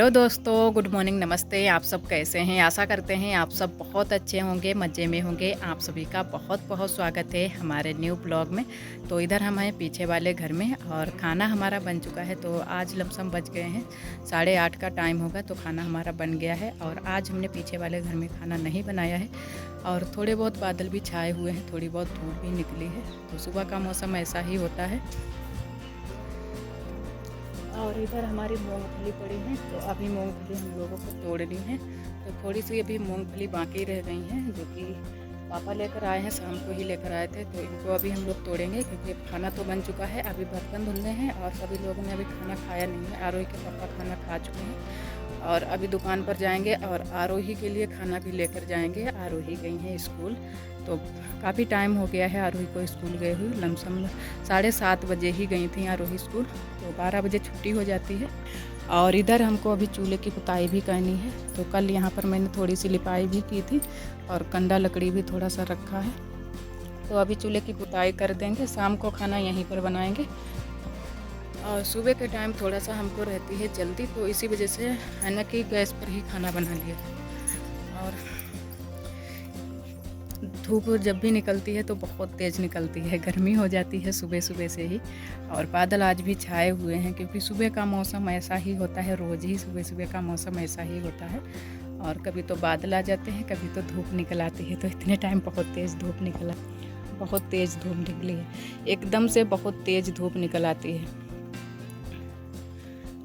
Hello दोस्तों, good morning, नमस्ते। आप सब कैसे हैं? आशा करते हैं आप सब बहुत अच्छे होंगे, मज़े में होंगे। आप सभी का बहुत बहुत स्वागत है हमारे न्यू ब्लॉग में। तो इधर हम हैं पीछे वाले घर में और खाना हमारा बन चुका है। तो आज लमसम बज गए हैं 8:30 का टाइम होगा, तो खाना हमारा बन गया है। और आज हमने पीछे वाले घर में खाना नहीं बनाया है और थोड़े बहुत बादल भी छाए हुए हैं, थोड़ी बहुत धूप भी निकली है। तो सुबह का मौसम ऐसा ही होता है। और इधर हमारी मूंगफली पड़ी है, तो अभी मूंगफली हम लोगों को तोड़नी है। तो थोड़ी सी अभी मूंगफली बाकी रह गई हैं, जो कि पापा लेकर आए हैं, शाम को ही लेकर आए थे। तो इनको अभी हम लोग तोड़ेंगे, क्योंकि खाना तो बन चुका है। अभी बर्तन धुलने हैं और सभी लोगों ने अभी खाना खाया नहीं है। आरोही के पापा खाना खा चुके हैं और अभी दुकान पर जाएंगे और आरोही के लिए खाना भी लेकर जाएंगे। आरोही गई हैं स्कूल, तो काफ़ी टाइम हो गया है आरोही को स्कूल गए हुए। लमसम 7:30 बजे ही गई थी आरोही स्कूल, तो 12 बजे छुट्टी हो जाती है। और इधर हमको अभी चूल्हे की पुताई भी करनी है। तो कल यहाँ पर मैंने थोड़ी सी लिपाई भी की थी और कंडा लकड़ी भी थोड़ा सा रखा है। तो अभी चूल्हे की पुताई कर देंगे, शाम को खाना यहीं पर बनाएंगे। और सुबह के टाइम थोड़ा सा हमको रहती है जल्दी, तो इसी वजह से है ना कि गैस पर ही खाना बना लिया। और धूप जब भी निकलती है तो बहुत तेज़ निकलती है, गर्मी हो जाती है सुबह सुबह से ही। और बादल आज भी छाए हुए हैं, क्योंकि सुबह का मौसम ऐसा ही होता है, रोज़ ही सुबह सुबह का मौसम ऐसा ही होता है। और कभी तो बादल आ जाते हैं, कभी तो धूप निकल आती है। तो इतने टाइम बहुत तेज़ धूप निकला, बहुत तेज़ धूप निकली है, एकदम से बहुत तेज़ धूप निकल आती है।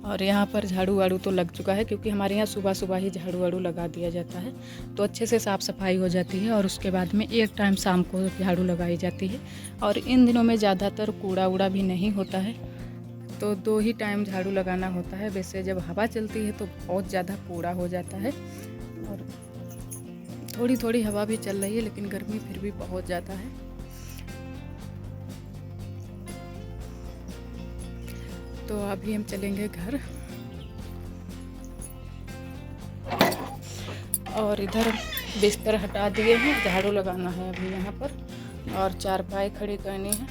और यहाँ पर झाड़ू वाड़ू तो लग चुका है, क्योंकि हमारे यहाँ सुबह सुबह ही झाड़ू वाड़ू लगा दिया जाता है, तो अच्छे से साफ़ सफाई हो जाती है। और उसके बाद में एक टाइम शाम को झाड़ू लगाई जाती है। और इन दिनों में ज़्यादातर कूड़ा वूड़ा भी नहीं होता है, तो 2 ही टाइम झाड़ू लगाना होता है। वैसे जब हवा चलती है तो बहुत ज़्यादा कूड़ा हो जाता है। और थोड़ी थोड़ी हवा भी चल रही है, लेकिन गर्मी फिर भी बहुत ज़्यादा है। तो अभी हम चलेंगे घर। और इधर बिस्तर हटा दिए हैं, झाड़ू लगाना है अभी यहाँ पर, और चारपाई खड़ी करनी है।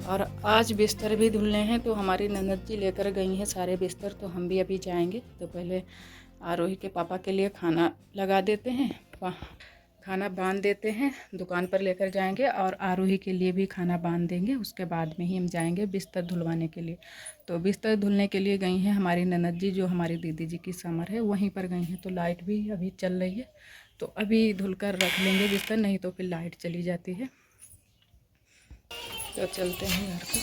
और आज बिस्तर भी धुलने हैं, तो हमारी ननद जी लेकर गई हैं सारे बिस्तर, तो हम भी अभी जाएंगे। तो पहले आरोही के पापा के लिए खाना लगा देते हैं, खाना बांध देते हैं, दुकान पर लेकर जाएंगे। और आरोही के लिए भी खाना बांध देंगे, उसके बाद में ही हम जाएंगे बिस्तर धुलवाने के लिए। तो बिस्तर धुलने के लिए गई हैं हमारी ननद जी, जो हमारी दीदी जी की समर है, वहीं पर गई हैं। तो लाइट भी अभी चल रही है, तो अभी धुलकर रख लेंगे बिस्तर, नहीं तो फिर लाइट चली जाती है। तो चलते हैं घर को।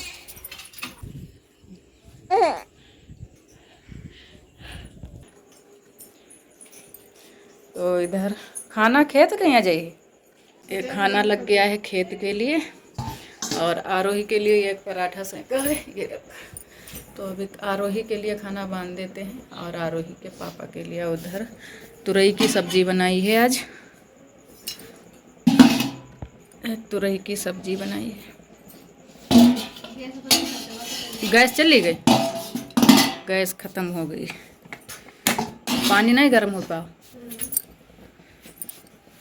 तो इधर खाना खेत कहीं जाइए, ये खाना लग गया है खेत के लिए। और आरोही के लिए एक पराठा सेका है, ये रखा। तो अभी आरोही के लिए खाना बांध देते हैं, और आरोही के पापा के लिए उधर तुरई की सब्जी बनाई है। आज तुरई की सब्जी बनाई है। गैस चली गई, गैस ख़त्म हो गई, पानी नहीं गर्म हो पाओ,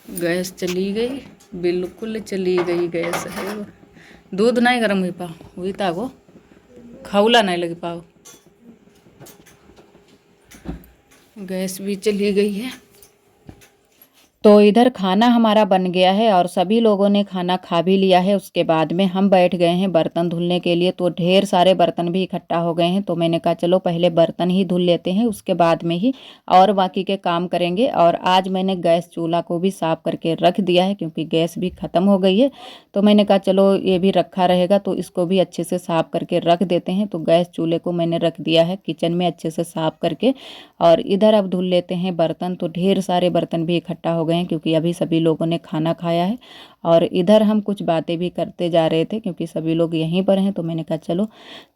गैस चली गई, बिल्कुल चली गई गैस है। दूध नहीं गर्म हुई पाओ, हुई तागो खौला नहीं लग पाओ, गैस भी चली गई है। तो इधर खाना हमारा बन गया है और सभी लोगों ने खाना खा भी लिया है। उसके बाद में हम बैठ गए हैं बर्तन धुलने के लिए। तो ढेर सारे बर्तन भी इकट्ठा हो गए हैं, तो मैंने कहा चलो पहले बर्तन ही धुल लेते हैं, उसके बाद में ही और बाकी के काम करेंगे। और आज मैंने गैस चूल्हा को भी साफ़ करके रख दिया है, क्योंकि गैस भी ख़त्म हो गई है। तो मैंने कहा चलो ये भी रखा रहेगा, तो इसको भी अच्छे से साफ़ करके रख देते हैं। तो गैस चूल्हे को मैंने रख दिया है किचन में अच्छे से साफ़ करके। और इधर अब धुल लेते हैं बर्तन। तो ढेर सारे बर्तन भी इकट्ठा हो गए हैं, क्योंकि अभी सभी लोगों ने खाना खाया है। और इधर हम कुछ बातें भी करते जा रहे थे, क्योंकि सभी लोग यहीं पर हैं। तो मैंने कहा चलो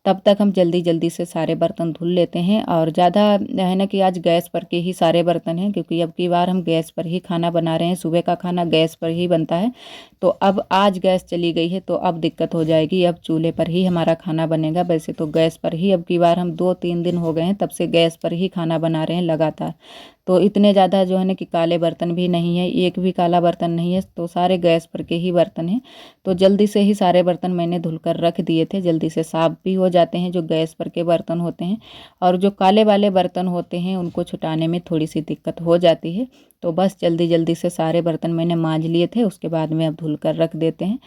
तब तक हम जल्दी जल्दी से सारे बर्तन धुल लेते हैं। और ज़्यादा है ना कि आज गैस पर के ही सारे बर्तन हैं, क्योंकि अब की बार हम गैस पर ही खाना बना रहे हैं, सुबह का खाना गैस पर ही बनता है। तो अब आज गैस चली गई है, तो अब दिक्कत हो जाएगी, अब चूल्हे पर ही हमारा खाना बनेगा। वैसे तो गैस पर ही अब की बार हम 2-3 दिन हो गए हैं तब से गैस पर ही खाना बना रहे हैं लगातार। तो इतने ज़्यादा जो है ना कि काले बर्तन भी नहीं है, एक भी काला बर्तन नहीं है, तो सारे गैस पर पर के ही बर्तन हैं। तो जल्दी से ही सारे बर्तन मैंने धुल कर रख दिए थे, जल्दी से साफ़ भी हो जाते हैं जो गैस पर के बर्तन होते हैं। और जो काले वाले बर्तन होते हैं उनको छुटाने में थोड़ी सी दिक्कत हो जाती है। तो बस जल्दी जल्दी से सारे बर्तन मैंने मांज लिए थे, उसके बाद में अब धुल कर रख देते हैं।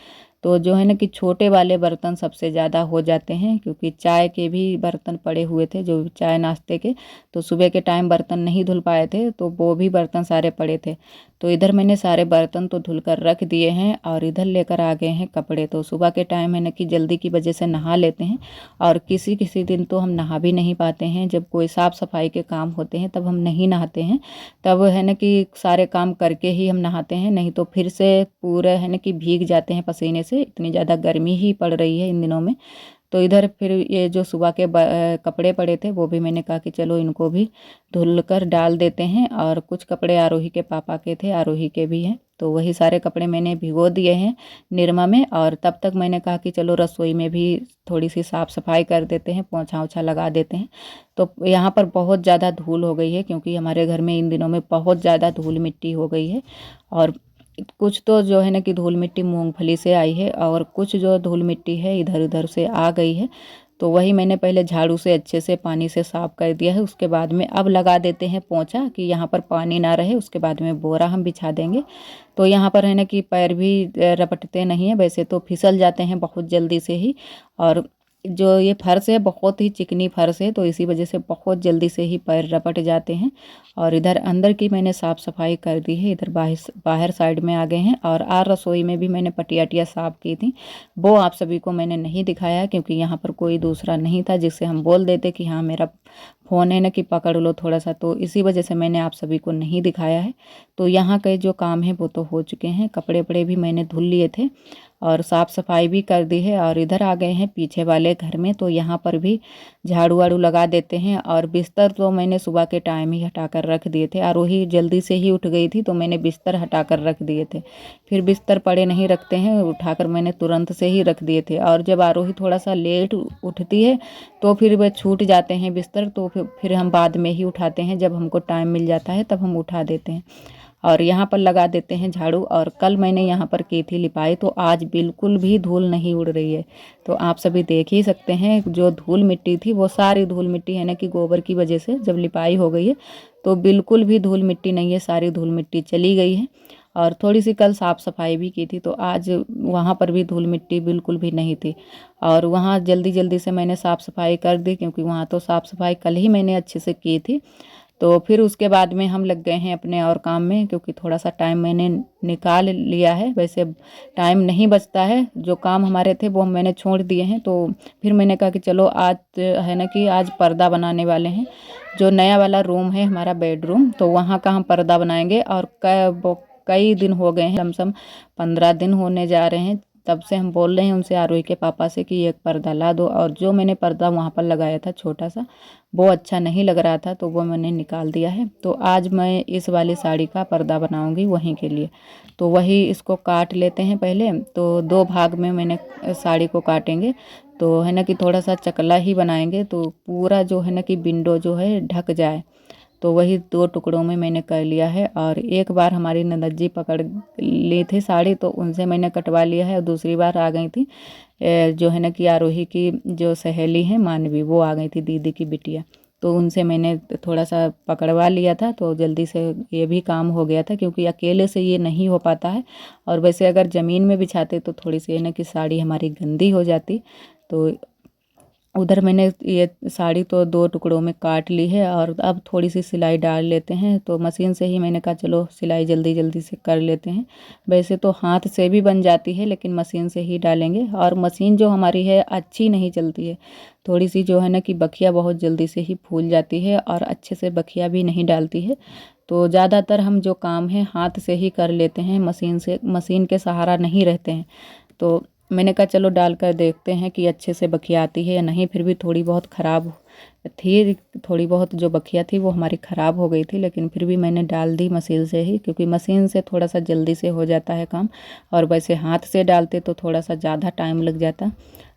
तो जो है ना कि छोटे वाले बर्तन सबसे ज़्यादा हो जाते हैं, क्योंकि चाय के भी बर्तन पड़े हुए थे, जो चाय नाश्ते के, तो सुबह के टाइम बर्तन नहीं धुल पाए थे तो वो भी बर्तन सारे पड़े थे। तो इधर मैंने सारे बर्तन तो धुल कर रख दिए हैं और इधर लेकर आ गए हैं कपड़े। तो सुबह के टाइम है ना कि जल्दी की वजह से नहा लेते हैं, और किसी किसी दिन तो हम नहा भी नहीं पाते हैं, जब कोई साफ़ सफाई के काम होते हैं तब हम नहीं नहाते हैं। तब है ना कि सारे काम करके ही हम नहाते हैं, नहीं तो फिर से पूरे है ना कि भीग जाते हैं पसीने से, इतनी ज़्यादा गर्मी ही पड़ रही है इन दिनों में। तो इधर फिर ये जो सुबह के कपड़े पड़े थे वो भी मैंने कहा कि चलो इनको भी धुल कर डाल देते हैं। और कुछ कपड़े आरोही के पापा के थे, आरोही के भी हैं, तो वही सारे कपड़े मैंने भिगो दिए हैं निरमा में। और तब तक मैंने कहा कि चलो रसोई में भी थोड़ी सी साफ़ सफाई कर देते हैं, पोंछा ओछा लगा देते हैं। तो यहाँ पर बहुत ज़्यादा धूल हो गई है, क्योंकि हमारे घर में इन दिनों में बहुत ज़्यादा धूल मिट्टी हो गई है। और कुछ तो जो है ना कि धूल मिट्टी मूंगफली से आई है, और कुछ जो धूल मिट्टी है इधर उधर से आ गई है। तो वही मैंने पहले झाड़ू से अच्छे से पानी से साफ़ कर दिया है, उसके बाद में अब लगा देते हैं पोंछा कि यहाँ पर पानी ना रहे। उसके बाद में बोरा हम बिछा देंगे। तो यहाँ पर है ना कि पैर भी रपटते नहीं है, वैसे तो फिसल जाते हैं बहुत जल्दी से ही। और जो ये फर्श है बहुत ही चिकनी फर्श है, तो इसी वजह से बहुत जल्दी से ही पैर रपट जाते हैं। और इधर अंदर की मैंने साफ़ सफाई कर दी है, इधर बाहर साइड में आ गए हैं। और रसोई में भी मैंने पटिया साफ़ की थी, वो आप सभी को मैंने नहीं दिखाया, क्योंकि यहाँ पर कोई दूसरा नहीं था जिससे हम बोल देते कि हाँ मेरा फ़ोन है ना कि पकड़ लो थोड़ा सा, तो इसी वजह से मैंने आप सभी को नहीं दिखाया है। तो यहाँ के जो काम है वो तो हो चुके हैं, कपड़े वपड़े भी मैंने धुल लिए थे और साफ़ सफाई भी कर दी है। और इधर आ गए हैं पीछे वाले घर में, तो यहाँ पर भी झाड़ू वाड़ू लगा देते हैं। और बिस्तर तो मैंने सुबह के टाइम ही हटा कर रख दिए थे, आरोही जल्दी से ही उठ गई थी तो मैंने बिस्तर हटा कर रख दिए थे। फिर बिस्तर पड़े नहीं रखते हैं, उठाकर मैंने तुरंत से ही रख दिए थे। और जब आरोही थोड़ा सा लेट उठती है तो फिर वह छूट जाते हैं बिस्तर, तो फिर हम बाद में ही उठाते हैं, जब हमको टाइम मिल जाता है तब हम उठा देते हैं। और यहाँ पर लगा देते हैं झाड़ू। और कल मैंने यहाँ पर की थी लिपाई, तो आज बिल्कुल भी धूल नहीं उड़ रही है। तो आप सभी देख ही सकते हैं, जो धूल मिट्टी थी वो सारी धूल मिट्टी है ना कि गोबर की वजह से जब लिपाई हो गई है तो बिल्कुल भी धूल मिट्टी नहीं है, सारी धूल मिट्टी चली गई है। और थोड़ी सी कल साफ़ सफाई भी की थी, तो आज वहाँ पर भी धूल मिट्टी बिल्कुल भी नहीं थी। और वहाँ जल्दी जल्दी से मैंने साफ़ सफाई कर दी, क्योंकि वहाँ तो साफ़ सफाई कल ही मैंने अच्छे से की थी। तो फिर उसके बाद में हम लग गए हैं अपने और काम में, क्योंकि थोड़ा सा टाइम मैंने निकाल लिया है। वैसे टाइम नहीं बचता है, जो काम हमारे थे वो मैंने छोड़ दिए हैं। तो फिर मैंने कहा कि चलो आज है ना कि आज पर्दा बनाने वाले हैं, जो नया वाला रूम है हमारा बेडरूम, तो वहाँ का हम पर्दा बनाएंगे। और कई दिन हो गए हैं, लमसम 15 दिन होने जा रहे हैं, तब से हम बोल रहे हैं उनसे, आरोही के पापा से, कि एक पर्दा ला दो। और जो मैंने पर्दा वहाँ पर लगाया था छोटा सा, वो अच्छा नहीं लग रहा था, तो वो मैंने निकाल दिया है। तो आज मैं इस वाली साड़ी का पर्दा बनाऊंगी वहीं के लिए। तो वही इसको काट लेते हैं पहले, तो 2 भाग में मैंने साड़ी को काटेंगे। तो है ना कि थोड़ा सा चकला ही बनाएंगे, तो पूरा जो है ना कि विंडो जो है ढक जाए। तो वही 2 टुकड़ों में मैंने कर लिया है। और एक बार हमारी ननद जी पकड़ ली थी साड़ी, तो उनसे मैंने कटवा लिया है। और दूसरी बार आ गई थी जो है ना कि आरोही की जो सहेली है मानवी, वो आ गई थी, दीदी की बिटिया, तो उनसे मैंने थोड़ा सा पकड़वा लिया था। तो जल्दी से ये भी काम हो गया था, क्योंकि अकेले से ये नहीं हो पाता है। और वैसे अगर ज़मीन में बिछाते तो थोड़ी सी है ना कि साड़ी हमारी गंदी हो जाती। तो उधर मैंने ये साड़ी तो 2 टुकड़ों में काट ली है, और अब थोड़ी सी सिलाई डाल लेते हैं। तो मशीन से ही मैंने कहा चलो सिलाई जल्दी जल्दी से कर लेते हैं। वैसे तो हाथ से भी बन जाती है, लेकिन मशीन से ही डालेंगे। और मशीन जो हमारी है अच्छी नहीं चलती है, थोड़ी सी जो है ना कि बखिया बहुत जल्दी से ही फूल जाती है, और अच्छे से बखिया भी नहीं डालती है। तो ज़्यादातर हम जो काम है हाथ से ही कर लेते हैं, मशीन के सहारा नहीं रहते हैं। तो मैंने कहा चलो डाल कर देखते हैं कि अच्छे से बखिया आती है या नहीं। फिर भी थोड़ी बहुत ख़राब थी, थोड़ी बहुत जो बखिया थी वो हमारी ख़राब हो गई थी, लेकिन फिर भी मैंने डाल दी मशीन से ही, क्योंकि मशीन से थोड़ा सा जल्दी से हो जाता है काम। और वैसे हाथ से डालते तो थोड़ा सा ज़्यादा टाइम लग जाता।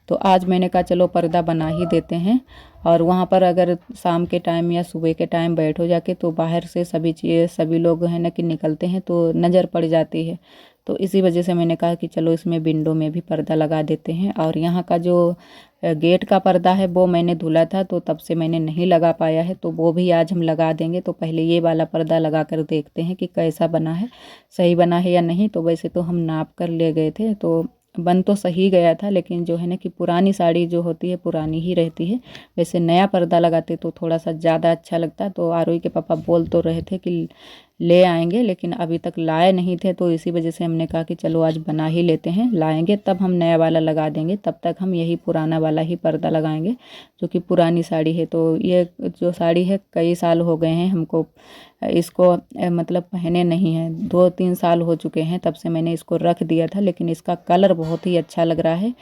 तो आज मैंने कहा चलो पर्दा बना ही देते हैं। और वहाँ पर अगर शाम के टाइम या सुबह के टाइम बैठो जाके, तो बाहर से सभी लोग हैं ना कि निकलते हैं तो नज़र पड़ जाती है। तो इसी वजह से मैंने कहा कि चलो इसमें विंडो में भी पर्दा लगा देते हैं। और यहाँ का जो गेट का पर्दा है वो मैंने धुला था, तो तब से मैंने नहीं लगा पाया है, तो वो भी आज हम लगा देंगे। तो पहले ये वाला पर्दा लगा कर देखते हैं कि कैसा बना है, सही बना है या नहीं। तो वैसे तो हम नाप कर ले गए थे, तो बन तो सही गया था, लेकिन जो है ना कि पुरानी साड़ी जो होती है पुरानी ही रहती है। वैसे नया पर्दा लगाते तो थोड़ा सा ज़्यादा अच्छा लगता। तो आरोही के पापा बोल तो रहे थे कि ले आएंगे, लेकिन अभी तक लाए नहीं थे, तो इसी वजह से हमने कहा कि चलो आज बना ही लेते हैं, लाएंगे तब हम नया वाला लगा देंगे, तब तक हम यही पुराना वाला ही पर्दा लगाएंगे जो कि पुरानी साड़ी है। तो ये जो साड़ी है कई साल हो गए हैं हमको इसको मतलब पहने नहीं है, 2-3 साल हो चुके हैं तब से मैंने इसको रख दिया था। लेकिन इसका कलर बहुत ही अच्छा लग रहा है,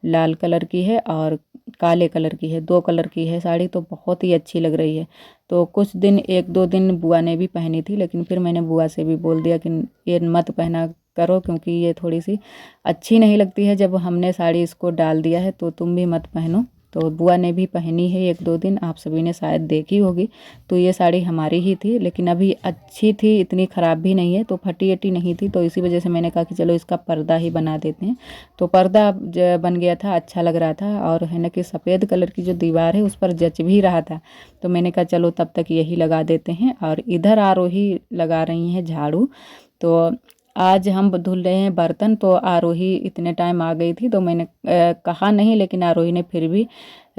लाल कलर की है और काले कलर की है, 2 कलर की है साड़ी, तो बहुत ही अच्छी लग रही है। तो कुछ दिन 1-2 दिन बुआ ने भी पहनी थी, लेकिन फिर मैंने बुआ से भी बोल दिया कि ये मत पहना करो, क्योंकि ये थोड़ी सी अच्छी नहीं लगती है। जब हमने साड़ी इसको डाल दिया है तो तुम भी मत पहनो। तो बुआ ने भी पहनी है 1-2 दिन, आप सभी ने शायद देखी होगी। तो ये साड़ी हमारी ही थी, लेकिन अभी अच्छी थी, इतनी ख़राब भी नहीं है, तो फटी अटी नहीं थी। तो इसी वजह से मैंने कहा कि चलो इसका पर्दा ही बना देते हैं। तो पर्दा बन गया था, अच्छा लग रहा था, और है ना कि सफ़ेद कलर की जो दीवार है उस पर जच भी रहा था। तो मैंने कहा चलो तब तक यही लगा देते हैं। और इधर आरोही लगा रही हैं झाड़ू। तो आज हम धुल रहे हैं बर्तन, तो आरोही इतने टाइम आ गई थी, तो मैंने कहा नहीं, लेकिन आरोही ने फिर भी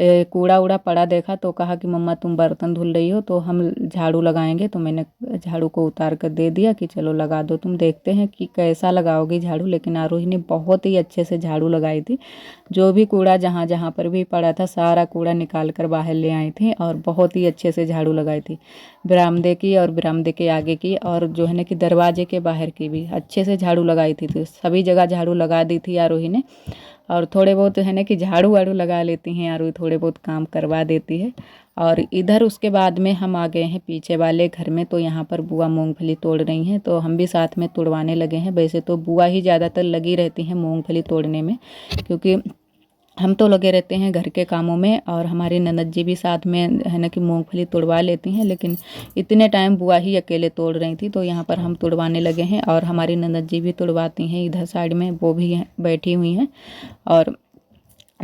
कूड़ा उड़ा पड़ा देखा तो कहा कि मम्मा तुम बर्तन धुल रही हो तो हम झाड़ू लगाएंगे। तो मैंने झाड़ू को उतार कर दे दिया कि चलो लगा दो, तुम देखते हैं कि कैसा लगाओगी झाड़ू। लेकिन आरोही ने बहुत ही अच्छे से झाड़ू लगाई थी, जो भी कूड़ा जहाँ जहाँ पर भी पड़ा था सारा कूड़ा निकाल कर बाहर ले आई थी, और बहुत ही अच्छे से झाड़ू लगाई थी, बरामदे की और बरामदे के आगे की, और जो है ना कि दरवाजे के बाहर की भी अच्छे से झाड़ू लगाई थी। तो सभी जगह झाड़ू लगा दी थी आरोही ने। और थोड़े बहुत है ना कि झाड़ू वाड़ू लगा लेती हैं आरोही, थोड़े बहुत काम करवा देती है। और इधर उसके बाद में हम आ गए हैं पीछे वाले घर में। तो यहाँ पर बुआ मूंगफली तोड़ रही हैं, तो हम भी साथ में तोड़वाने लगे हैं। वैसे तो बुआ ही ज़्यादातर लगी रहती हैं मूंगफली तोड़ने में, क्योंकि हम तो लगे रहते हैं घर के कामों में, और हमारी ननद जी भी साथ में है ना कि मूंगफली तोड़वा लेती हैं। लेकिन इतने टाइम बुआ ही अकेले तोड़ रही थी, तो यहाँ पर हम तोड़वाने लगे हैं, और हमारी ननद जी भी तोड़वाती हैं इधर साइड में, वो भी बैठी हुई हैं। और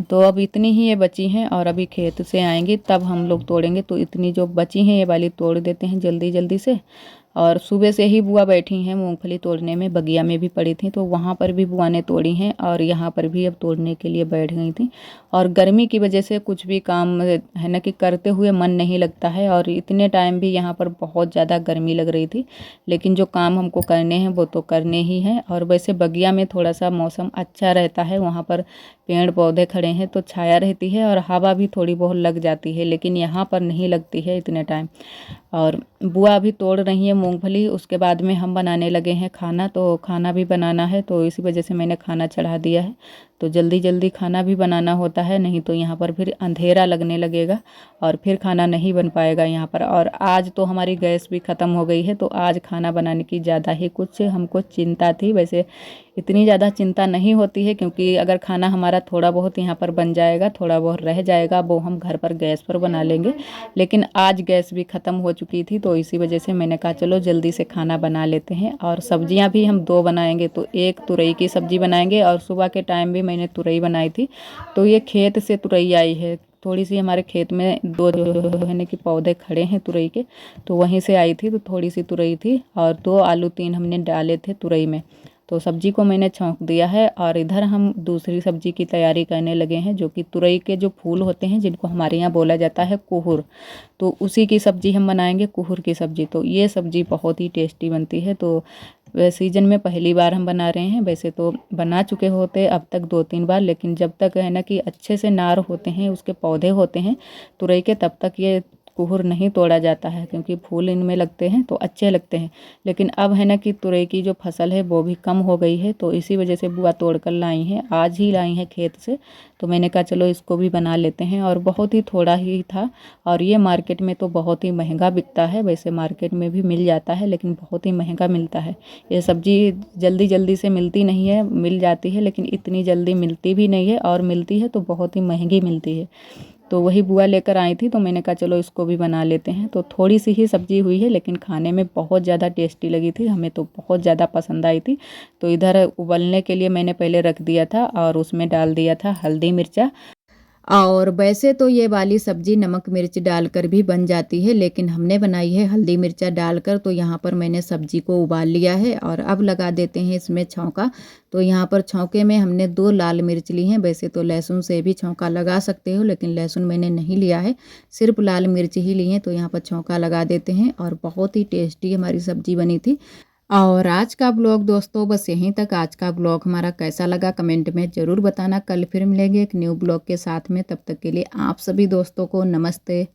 तो अब इतनी ही ये बची हैं, और अभी खेत से आएंगी तब हम लोग तोड़ेंगे। तो इतनी जो बची हैं ये वाली तोड़ देते हैं जल्दी जल्दी से। और सुबह से ही बुआ बैठी हैं मूंगफली तोड़ने में, बगिया में भी पड़ी थी तो वहाँ पर भी बुआ ने तोड़ी हैं, और यहाँ पर भी अब तोड़ने के लिए बैठ गई थी। और गर्मी की वजह से कुछ भी काम है ना कि करते हुए मन नहीं लगता है, और इतने टाइम भी यहाँ पर बहुत ज़्यादा गर्मी लग रही थी। लेकिन जो काम हमको करने हैं वो तो करने ही हैं। और वैसे बगिया में थोड़ा सा मौसम अच्छा रहता है, वहाँ पर पेड़ पौधे खड़े हैं तो छाया रहती है और हवा भी थोड़ी बहुत लग जाती है, लेकिन यहाँ पर नहीं लगती है इतने टाइम। और बुआ भी तोड़ रही है मूंगफली, उसके बाद में हम बनाने लगे हैं खाना। तो खाना भी बनाना है, तो इसी वजह से मैंने खाना चढ़ा दिया है। तो जल्दी जल्दी खाना भी बनाना होता है, नहीं तो यहाँ पर फिर अंधेरा लगने लगेगा और फिर खाना नहीं बन पाएगा यहाँ पर। और आज तो हमारी गैस भी ख़त्म हो गई है, तो आज खाना बनाने की ज़्यादा ही कुछ हमको चिंता थी। वैसे इतनी ज़्यादा चिंता नहीं होती है, क्योंकि अगर खाना हमारा थोड़ा बहुत यहाँ पर बन जाएगा, थोड़ा बहुत रह जाएगा, वो हम घर पर गैस पर बना लेंगे। लेकिन आज गैस भी ख़त्म हो चुकी थी, तो इसी वजह से मैंने कहा चलो जल्दी से खाना बना लेते हैं। और सब्जियां भी हम 2 बनाएंगे, तो एक तुरई की सब्ज़ी बनाएंगे, और सुबह के टाइम भी मैंने तुरई बनाई थी। तो ये खेत से तुरई आई है, थोड़ी सी हमारे खेत में 2 जो है कि पौधे खड़े हैं तुरई के, तो वहीं से आई थी। तो थोड़ी सी तुरई थी, और 2 आलू 3 हमने डाले थे तुरई में। तो सब्जी को मैंने छौंक दिया है, और इधर हम दूसरी सब्जी की तैयारी करने लगे हैं, जो कि तुरई के जो फूल होते हैं जिनको हमारे यहाँ बोला जाता है कुहुर, तो उसी की सब्जी हम बनाएंगे, कुहुर की सब्जी। तो ये सब्जी बहुत ही टेस्टी बनती है। तो सीजन में पहली बार हम बना रहे हैं, वैसे तो बना चुके होते अब तक 2-3 बार, लेकिन जब तक है ना कि अच्छे से नार होते हैं, उसके पौधे होते हैं तुरई के, तब तक ये कुहुर नहीं तोड़ा जाता है, क्योंकि फूल इनमें लगते हैं तो अच्छे लगते हैं। लेकिन अब है ना कि तुरई की जो फसल है वो भी कम हो गई है, तो इसी वजह से बुआ तोड़ कर लाई हैं, आज ही लाई हैं खेत से। तो मैंने कहा चलो इसको भी बना लेते हैं, और बहुत ही थोड़ा ही था। और ये मार्केट में तो बहुत ही महंगा बिकता है, वैसे मार्केट में भी मिल जाता है लेकिन बहुत ही महंगा मिलता है। ये सब्जी जल्दी जल्दी से मिलती नहीं है, मिल जाती है लेकिन इतनी जल्दी मिलती भी नहीं है, और मिलती है तो बहुत ही महंगी मिलती है। तो वही बुआ लेकर आई थी, तो मैंने कहा चलो इसको भी बना लेते हैं। तो थोड़ी सी ही सब्जी हुई है, लेकिन खाने में बहुत ज़्यादा टेस्टी लगी थी, हमें तो बहुत ज़्यादा पसंद आई थी। तो इधर उबलने के लिए मैंने पहले रख दिया था और उसमें डाल दिया था हल्दी मिर्चा। और वैसे तो ये वाली सब्ज़ी नमक मिर्च डालकर भी बन जाती है, लेकिन हमने बनाई है हल्दी मिर्चा डालकर। तो यहाँ पर मैंने सब्ज़ी को उबाल लिया है और अब लगा देते हैं इसमें छौंका। तो यहाँ पर छौंके में हमने 2 लाल मिर्च ली हैं। वैसे तो लहसुन से भी छौंका लगा सकते हो, लेकिन लहसुन मैंने नहीं लिया है, सिर्फ लाल मिर्च ही ली हैं। तो यहाँ पर छौंका लगा देते हैं और बहुत ही टेस्टी हमारी सब्ज़ी बनी थी। और आज का ब्लॉग दोस्तों बस यहीं तक। आज का ब्लॉग हमारा कैसा लगा कमेंट में ज़रूर बताना। कल फिर मिलेंगे एक न्यू ब्लॉग के साथ में, तब तक के लिए आप सभी दोस्तों को नमस्ते।